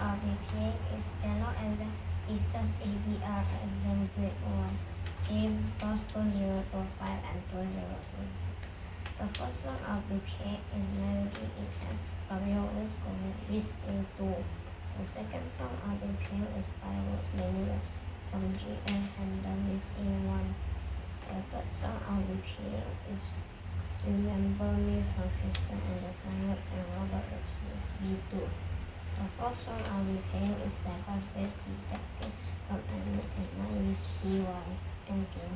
I'll be playing is piano exam Isas ABR exam grade 1. Same plus 2025 and 2026. The first song I'll be playing is Melody in M. Fabiolas Gomez with in 2. The second song I'll be playing is Fireworks Manual from GM Handel with in 1. The third song I'll be playing is Remember Me from Kristen Anderson and Robert Rodriguez B2. The fourth song I'll be playing is Sci-Fi Space Detective from Anime and Mine with CY. Thank you.